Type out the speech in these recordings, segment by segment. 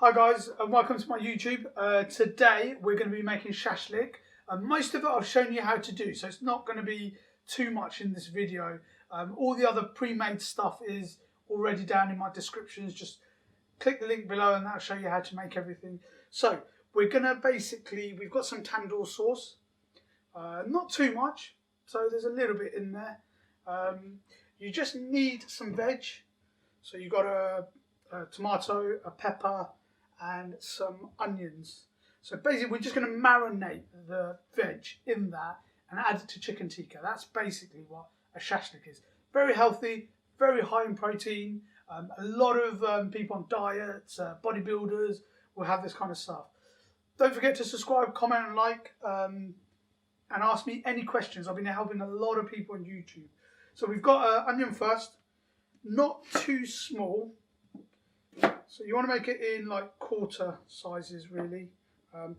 Hi guys, and welcome to my YouTube. Today we're going to be making shashlik. Most of it I've shown you how to do, so it's not going to be too much in this video. All the other pre-made stuff is already down in my descriptions. Just click the link below and that'll show you how to make everything. So we're going to we've got some tandoor sauce, not too much, so there's a little bit in there. You just need some veg, so you've got a tomato, a pepper and some onions. So basically we're just going to marinate the veg in that and add it to chicken tikka. That's basically what a shashlik is. Very healthy, very high in protein. A lot of people on diets, bodybuilders will have this kind of stuff. Don't forget to subscribe, comment and like, and ask me any questions. I've been helping a lot of people on YouTube. So we've got onion first, not too small. So you want to make it in like quarter sizes really. Going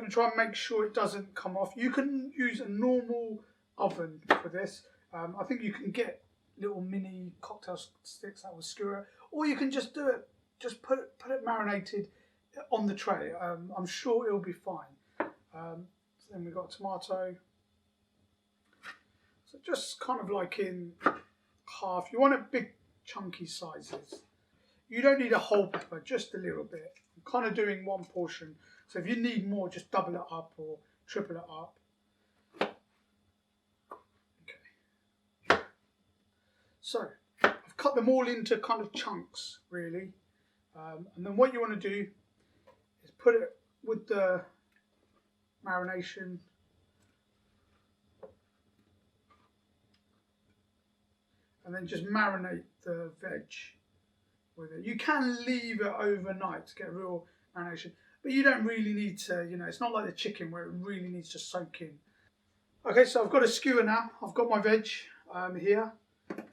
to try and make sure it doesn't come off. You can use a normal oven for this. I think you can get little mini cocktail sticks that will skewer it, or you can just do it. Just put it marinated on the tray. I'm sure it'll be fine. So then we've got tomato. So just kind of like in half. You want it big chunky sizes. You don't need a whole pepper, just a little bit. I'm kind of doing one portion. So if you need more, just double it up or triple it up. Okay. So I've cut them all into kind of chunks, really. And then what you want to do is put it with the marination. And then just marinate the veg with it. You can leave it overnight to get real marination, but you don't really need to, it's not like the chicken where it really needs to soak in. Okay, so I've got a skewer now. I've got my veg here,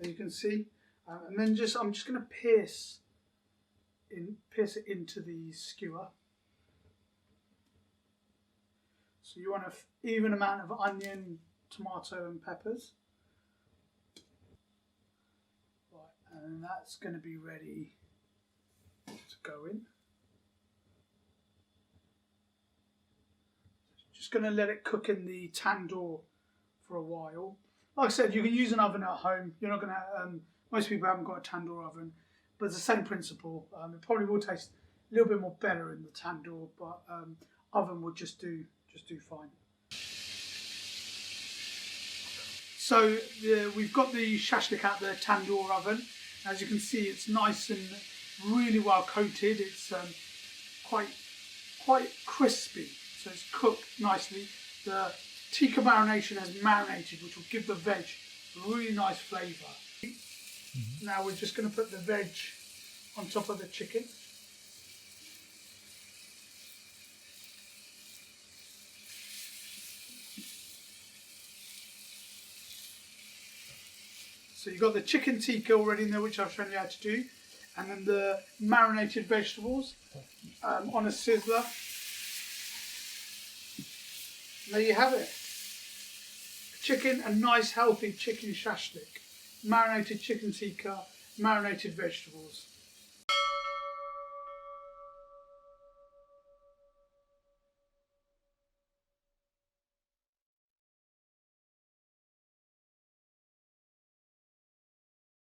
as you can see, and then I'm just going to pierce it into the skewer. So you want an even amount of onion, tomato and peppers. And that's going to be ready to go in. Just going to let it cook in the tandoor for a while. Like I said, you can use an oven at home. You're not going to. Most people haven't got a tandoor oven, but it's the same principle. It probably will taste a little bit more better in the tandoor, but oven will just do fine. So we've got the shashlik out the tandoor oven. As you can see, it's nice and really well coated. It's quite crispy, so it's cooked nicely. The tikka marination has marinated, which will give the veg a really nice flavour. Now we're just going to put the veg on top of the chicken. So you've got the chicken tikka already in there, which I've shown you how to do, and then the marinated vegetables on a sizzler. And there you have it. A nice healthy chicken shashlik. Marinated chicken tikka, marinated vegetables.